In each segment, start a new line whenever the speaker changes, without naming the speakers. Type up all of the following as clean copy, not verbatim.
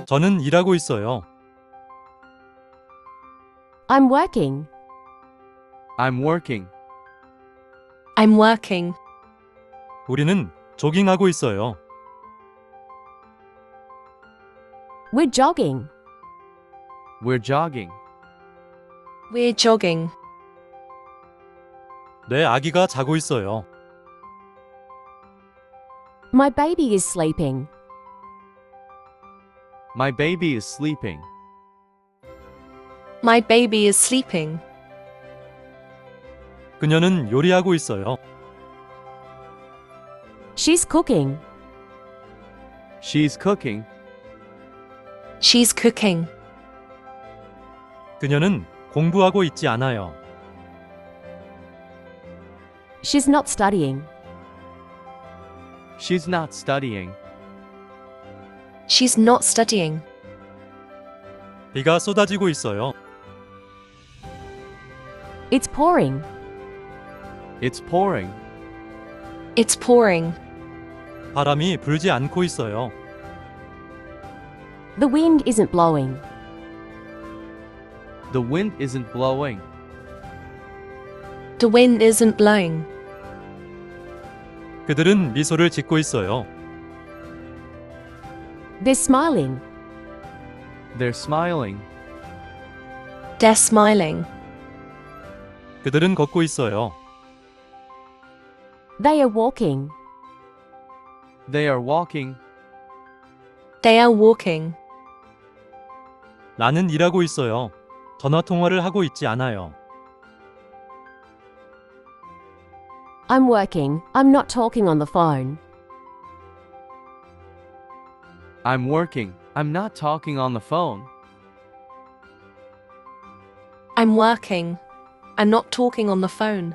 저는 일하고 있어요.
I'm working.
I'm working.
I'm working.
우리는 조깅하고 있어요.
We're jogging.
We're jogging.
We're jogging.
내 아기가 자고 있어요.
My baby is sleeping.
My baby is sleeping.
My baby is sleeping.
그녀는 요리하고 있어요.
She's cooking.
She's cooking.
She's cooking.
그녀는 공부하고 있지 않아요.
She's not studying.
She's not studying.
She's not studying.
비가 쏟아지고 있어요.
It's pouring.
It's pouring.
It's pouring.
바람이 불지 않고 있어요.
The wind isn't blowing.
The wind isn't blowing.
The wind isn't blowing.
그들은 미소를 짓고 있어요.
They're smiling.
They're smiling.
They're smiling.
그들은 걷고 있어요.
They are walking.
They are walking.
They are walking.
나는 일하고 있어요. 전화통화를 하고 있지 않아요.
I'm working. I'm not talking on the phone.
I'm working. I'm not talking on the phone.
I'm working. I'm not talking on the phone.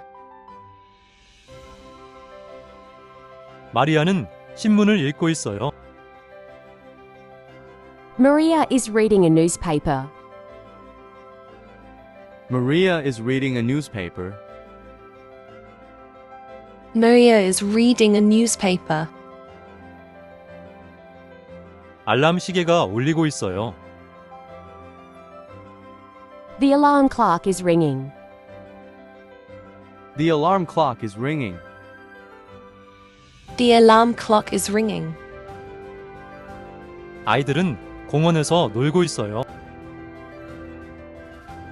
마리아는 신문을 읽고 있어요.
Maria is reading a newspaper.
Maria is reading a newspaper.
Maria is reading a newspaper.
알람 시계가 울리고 있어요.
The alarm clock is ringing.
The alarm clock is ringing.
The alarm clock is ringing.
아이들은 공원에서 놀고 있어요.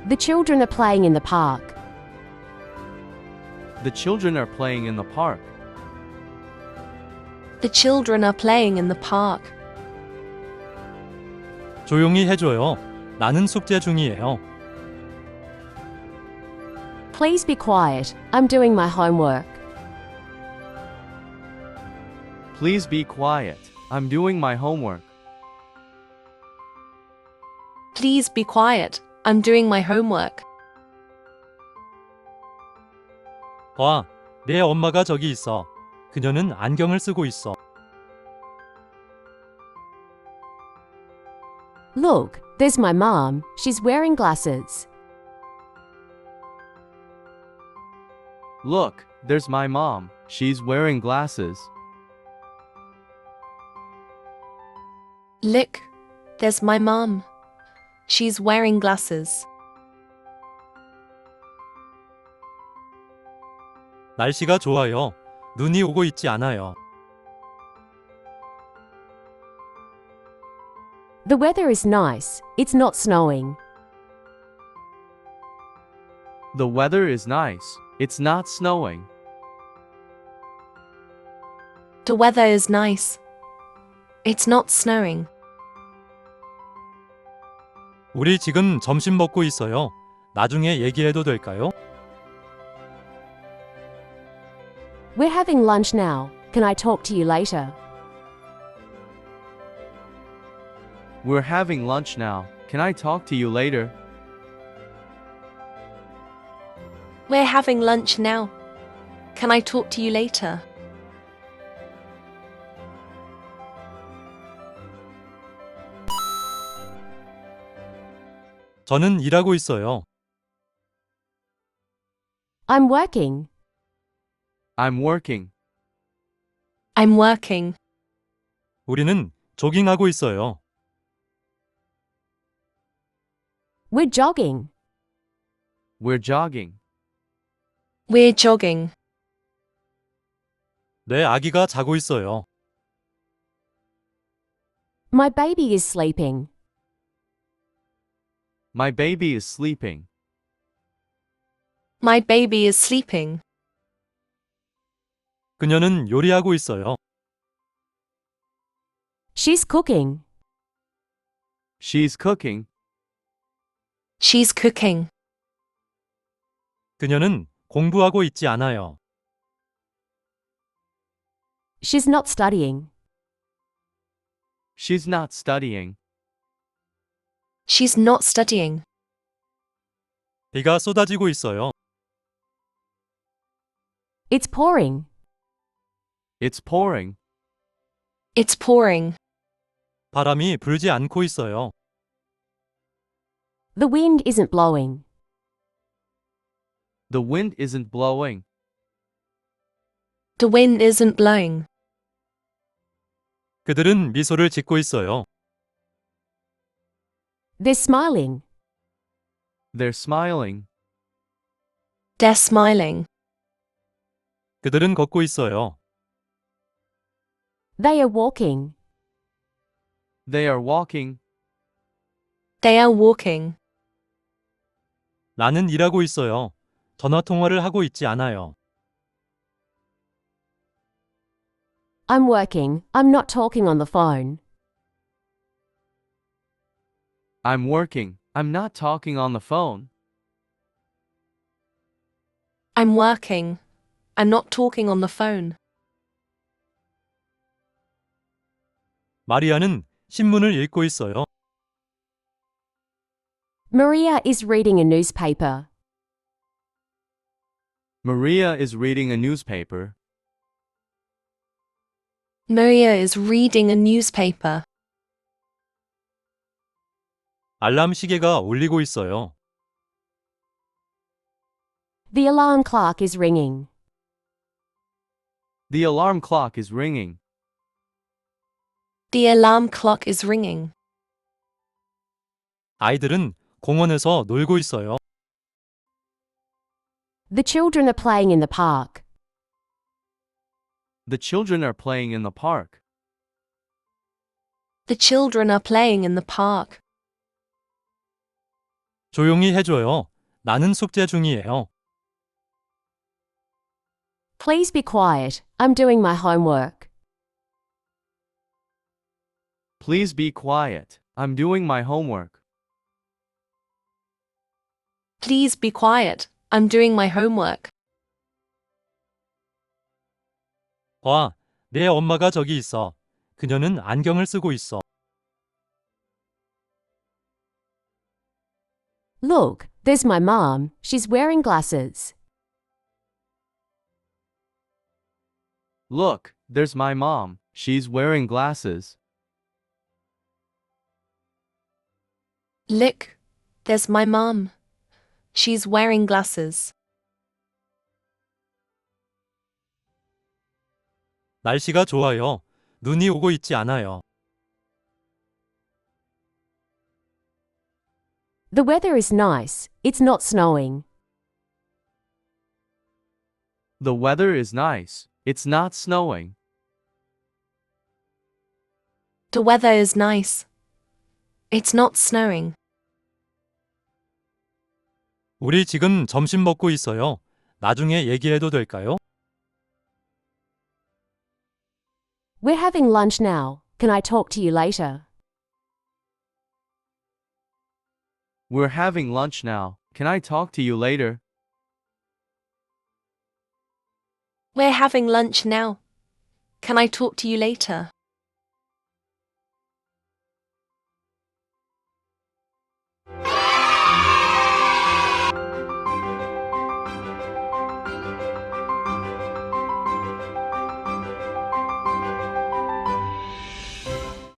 The children are playing in the park.
The children are playing in the park.
The children are playing in the park.
조용히 해줘요. 나는 숙제 중이에요.
Please be quiet. I'm doing my homework.
Please be quiet. I'm doing my homework.
Please be quiet. I'm doing my homework.
봐, 내 엄마가 저기 있어. 그녀는 안경을 쓰고 있어.
Look, there's my mom. She's wearing glasses.
Look, there's my mom. She's wearing glasses.
Look, there's my mom. She's wearing glasses.
날씨가 좋아요. 눈이 오고 있지 않아요.
The weather is nice. It's not snowing.
The weather is nice. It's not snowing.
The weather is nice. It's not snowing.
우리 지금 점심 먹고 있어요. 나중에 얘기해도 될까요?
We're having lunch now. Can I talk to you later?
We're having lunch now. Can I talk to you later?
We're having lunch now. Can I talk to you later?
저는 일하고 있어요.
I'm working.
I'm working.
I'm working.
우리는 조깅하고 있어요.
We're jogging.
We're jogging.
We're jogging.
내 아기가 자고 있어요.
My baby is sleeping.
My baby is sleeping.
My baby is sleeping.
그녀는 요리하고 있어요.
She's cooking.
She's cooking.
She's cooking.
그녀는 공부하고 있지 않아요.
She's not studying.
She's not studying.
She's not studying.
비가 쏟아지고 있어요.
It's pouring.
It's pouring.
It's pouring.
바람이 불지 않고 있어요.
The wind isn't blowing.
The wind isn't blowing.
The wind isn't blowing.
그들은 미소를 짓고 있어요.
They're smiling.
They're smiling.
They're smiling.
그들은 걷고 있어요.
They are walking.
They are walking.
They are walking.
나는 일하고 있어요. 전화통화를 하고 있지 않아요.
I'm working. I'm not talking on the phone.
I'm working. I'm not talking on the phone.
I'm working. I'm not talking on the phone.
마리아는 신문을 읽고 있어요.
Maria is reading a newspaper.
Maria is reading a newspaper.
Maria is reading a newspaper.
알람 시계가 울리고 있어요.
The alarm clock is ringing.
The alarm clock is ringing.
The alarm clock is ringing.
아이들은 공원에서 놀고 있어요.
The children are playing in the park.
The children are playing in the park.
The children are playing in the park.
조용히 해줘요. 나는 숙제 중이에요.
Please be quiet. I'm doing my homework.
Please be quiet. I'm doing my homework.
Please be quiet. I'm doing my homework.
봐, 내 엄마가 저기 있어. 그녀는 안경을 쓰고 있어.
Look, there's my mom. She's wearing glasses.
Look, there's my mom. She's wearing glasses.
Look, there's my mom. She's wearing glasses.
날씨가 좋아요. 눈이 오고 있지 않아요.
The weather is nice. It's not snowing.
The weather is nice. It's not snowing.
The weather is nice. It's not snowing.
우리 지금 점심 먹고 있어요. 나중에 얘기해도 될까요?
We're having lunch now. Can I talk to you later?
We're having lunch now. Can I talk to you later?
We're having lunch now. Can I talk to you later?